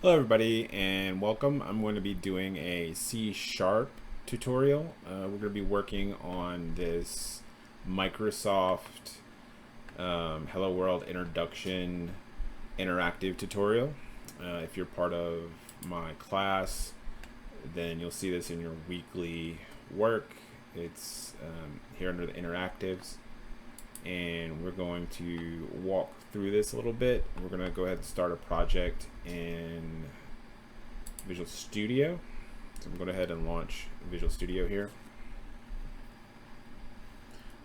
Hello everybody and welcome. I'm going to be doing a C# tutorial. We're going to be working on this Microsoft Hello World Introduction interactive tutorial. If you're part of my class, then you'll see this in your weekly work. It's here under the interactives, and we're going to walk through this a little bit. We're going to go ahead and start a project in Visual Studio. So I'm going to go ahead and launch Visual Studio here.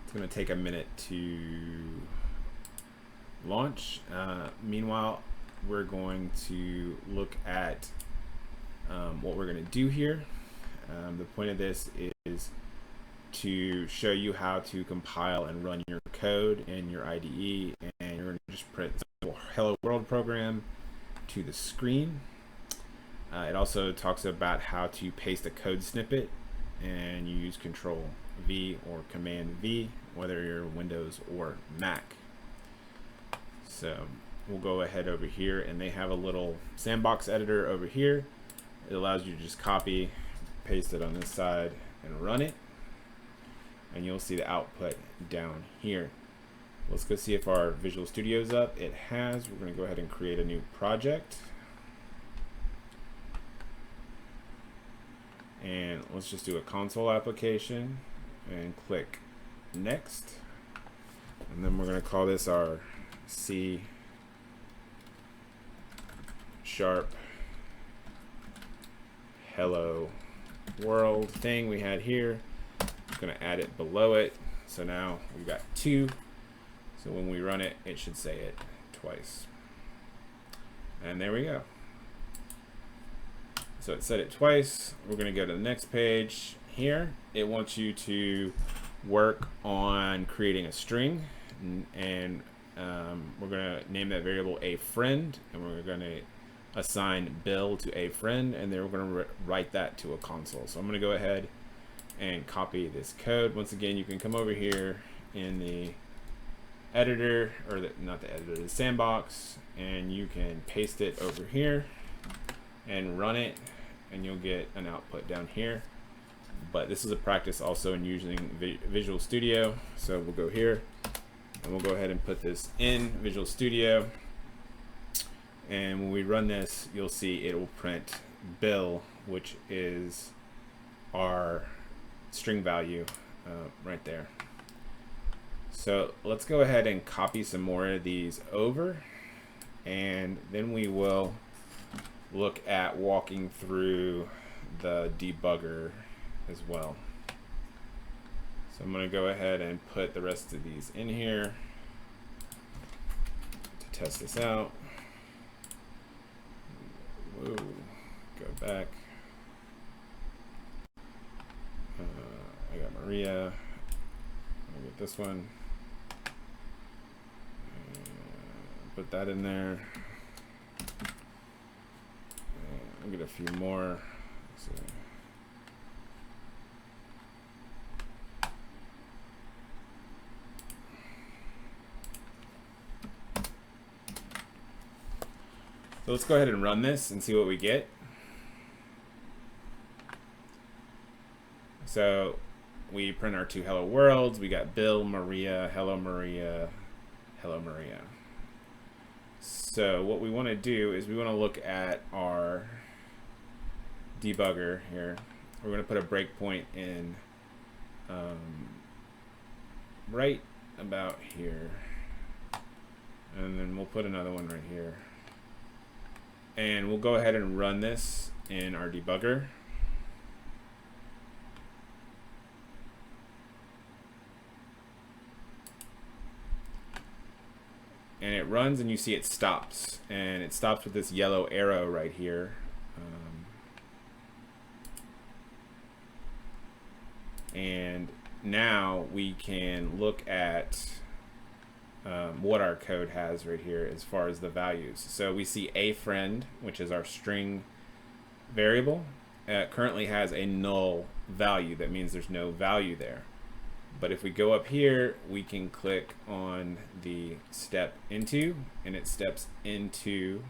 It's going to take a minute to launch. Meanwhile, we're going to look at what we're going to do here. The point of this is to show you how to compile and run your code in your IDE, and you're going to just print the Hello World program to the screen. It also talks about how to paste a code snippet, and you use Control V or Command V, whether you're Windows or Mac. So we'll go ahead over here, and they have a little sandbox editor over here. It allows you to just copy, paste it on this side, and run it. And you'll see the output down here. Let's go see if our Visual Studio is up. It has. We're going to go ahead and create a new project. And let's just do a console application and click next. And then we're going to call this our C# Hello World thing we had here. I'm going to add it below it. So now we've got 2. So when we run it, it should say it twice. And there we go. So it said it twice. We're going to go to the next page here. It wants you to work on creating a string, and we're going to name that variable a friend, and we're going to assign Bill to a friend, and then we're going to write that to a console. So I'm going to go ahead and copy this code. Once again, you can come over here in the editor, or not the editor, the sandbox, and you can paste it over here and run it, and you'll get an output down here. But this is a practice also in using Visual Studio. So we'll go here, and we'll go ahead and put this in Visual Studio. And when we run this, you'll see it will print Bill, which is our string value right there. So let's go ahead and copy some more of these over, and then we will look at walking through the debugger as well. So I'm going to go ahead and put the rest of these in here to test this out. Whoa, go back. I got Maria. I'll get this one. Put that in there. I'll get a few more. So let's go ahead and run this and see what we get. So we print our 2 hello worlds. We got Bill, Maria, hello Maria, hello Maria. So what we want to do is we want to look at our debugger here. We're going to put a breakpoint in right about here, and then we'll put another one right here, and we'll go ahead and run this in our debugger. And it runs, and you see it stops, and it stops with this yellow arrow right here. And now we can look at what our code has right here as far as the values. So we see a friend, which is our string variable, currently has a null value. That means there's no value there. But if we go up here, we can click on the step into, and it steps into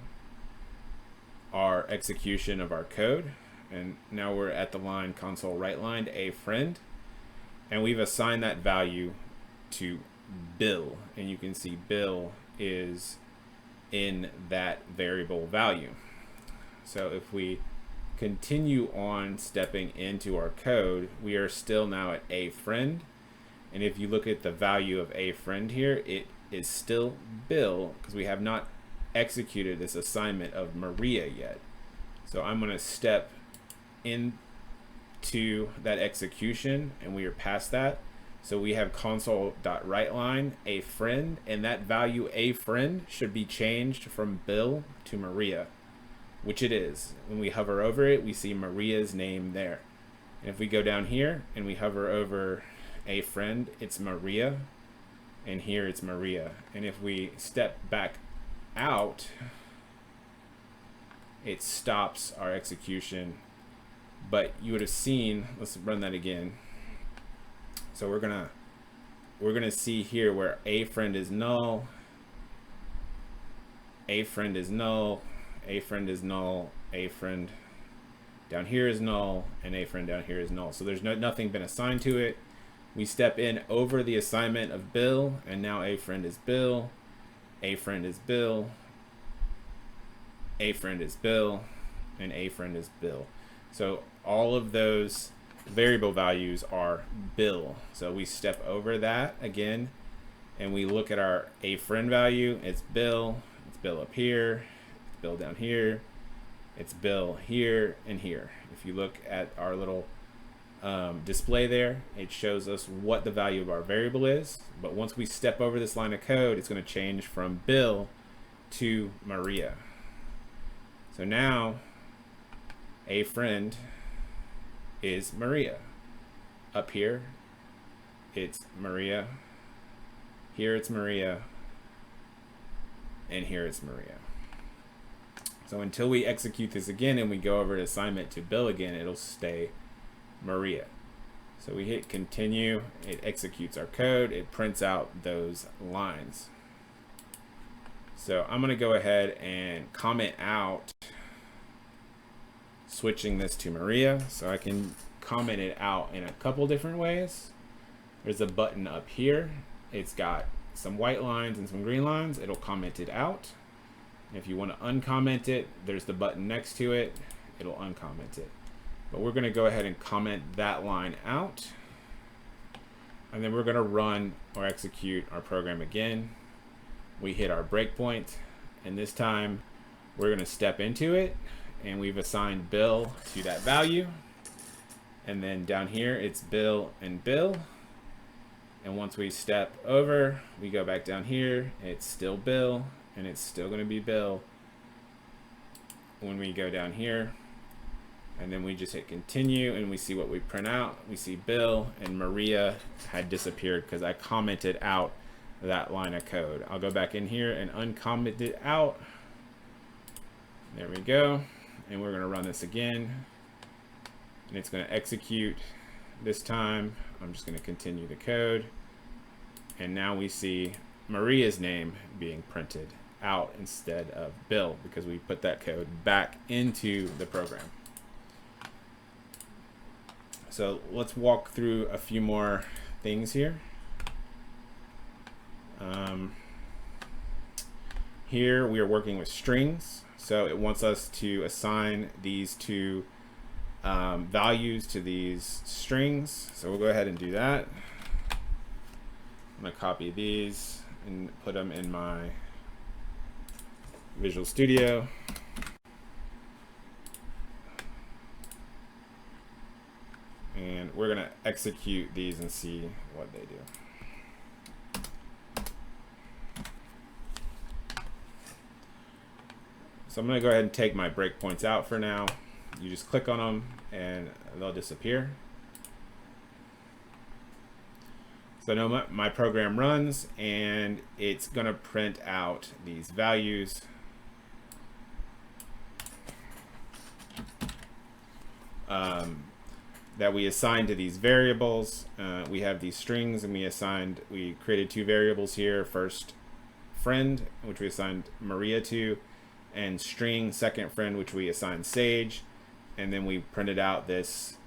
our execution of our code. And now we're at the line console write line a friend, and we've assigned that value to Bill, and you can see Bill is in that variable value. So if we continue on stepping into our code, we are still now at a friend, and if you look at the value of a friend here, it is still Bill because we have not executed this assignment of Maria yet. So I'm going to step into that execution, and we are past that. So we have console.writeLine a friend, and that value a friend should be changed from Bill to Maria, which it is. When we hover over it, we see Maria's name there. And if we go down here and we hover over a friend, it's Maria, and here it's Maria. And if we step back out, it stops our execution. But you would have seen, let's run that again. So we're gonna see here where a friend is null, a friend is null, a friend is null, a friend down here is null, and a friend down here is null. So there's nothing been assigned to it. We step in over the assignment of Bill, and now a friend is Bill, a friend is Bill, a friend is Bill, and a friend is Bill. So all of those variable values are Bill. So we step over that again, and we look at our a friend value. It's Bill up here, it's Bill down here, it's Bill here and here. If you look at our little display there, it shows us what the value of our variable is. But once we step over this line of code, it's going to change from Bill to Maria. So now a friend is Maria. Up here, it's Maria. Here it's Maria. And here it's Maria. So until we execute this again and we go over to assignment to Bill again, it'll stay Maria. So we hit continue, it executes our code, it prints out those lines. So I'm gonna go ahead and comment out switching this to Maria. So I can comment it out in a couple different ways. There's a button up here. It's got some white lines and some green lines. It'll comment it out. And if you want to uncomment it, there's the button next to it. It'll uncomment it. But we're going to go ahead and comment that line out. And then we're going to run or execute our program again. We hit our breakpoint, and this time we're going to step into it, and we've assigned Bill to that value. And then down here it's Bill and Bill. And once we step over, we go back down here, it's still Bill, and it's still going to be Bill when we go down here. And then we just hit continue, and we see what we print out. We see Bill, and Maria had disappeared because I commented out that line of code. I'll go back in here and uncomment it out. There we go. And we're going to run this again, and it's going to execute. This time I'm just going to continue the code, and now we see Maria's name being printed out instead of Bill because we put that code back into the program. So let's walk through a few more things here. Here we are working with strings, so it wants us to assign these two values to these strings. So we'll go ahead and do that. I'm going to copy these and put them in my Visual Studio. And we're going to execute these and see what they do. So I'm going to go ahead and take my breakpoints out for now. You just click on them and they'll disappear. So now my program runs, and it's going to print out these values. That we assigned to these variables. We have these strings, and we created two variables here. First, friend, which we assigned Maria to, and string second friend, which we assign Sage, and then we printed out this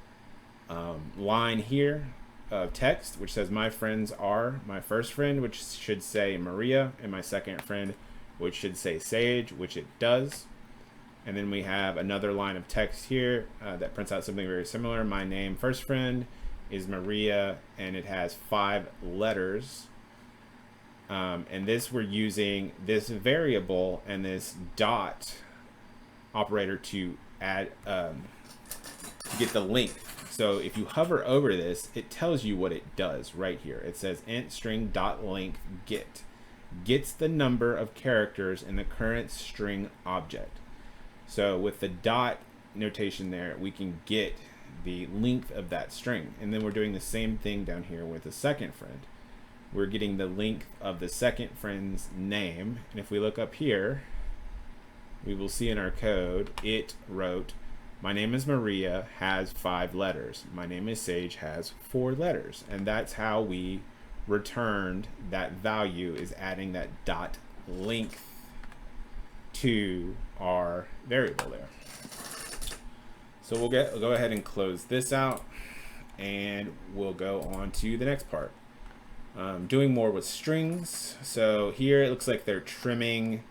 line here of text which says my friends are my first friend, which should say Maria, and my second friend, which should say Sage, which it does. And then we have another line of text here that prints out something very similar. My name first friend is Maria, and it has 5 letters. And this, we're using this variable and this dot operator to add to get the length. So if you hover over this, it tells you what it does right here. It says int string dot length get, gets the number of characters in the current string object. So with the dot notation there, we can get the length of that string. And then we're doing the same thing down here with the second friend. We're getting the length of the second friend's name. And if we look up here, we will see in our code, it wrote, my name is Maria has 5 letters. My name is Sage has 4 letters. And that's how we returned that value, is adding that dot length to our variable there. So we'll go ahead and close this out, and we'll go on to the next part. Doing more with strings. So here it looks like they're trimming.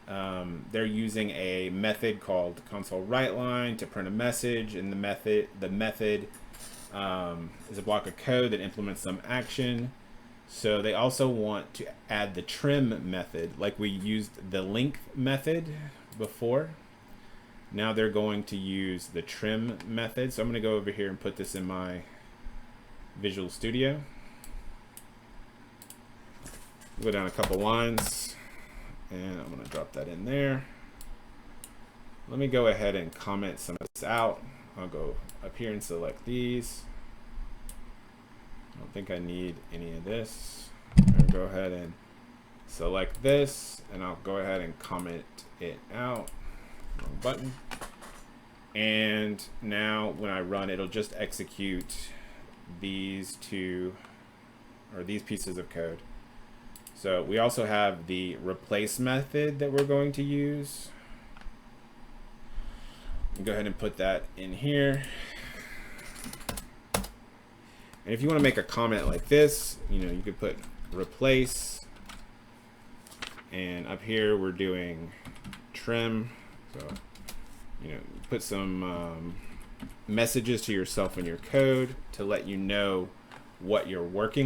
They're using a method called console writeLine to print a message, and the method is a block of code that implements some action. So they also want to add the trim method, like we used the length method before. Now they're going to use the trim method. So I'm going to go over here and put this in my Visual Studio. Go down a couple lines, and I'm going to drop that in there. Let me go ahead and comment some of this out. I'll go up here and select these. I don't think I need any of this. I'll go ahead and select this, and I'll go ahead and comment it out. Wrong button. And now when I run, it'll just execute these two, or these pieces of code. So we also have the replace method that we're going to use. Go ahead and put that in here. And if you want to make a comment like this, you could put replace, and up here we're doing trim. So, put some messages to yourself in your code to let you know what you're working on.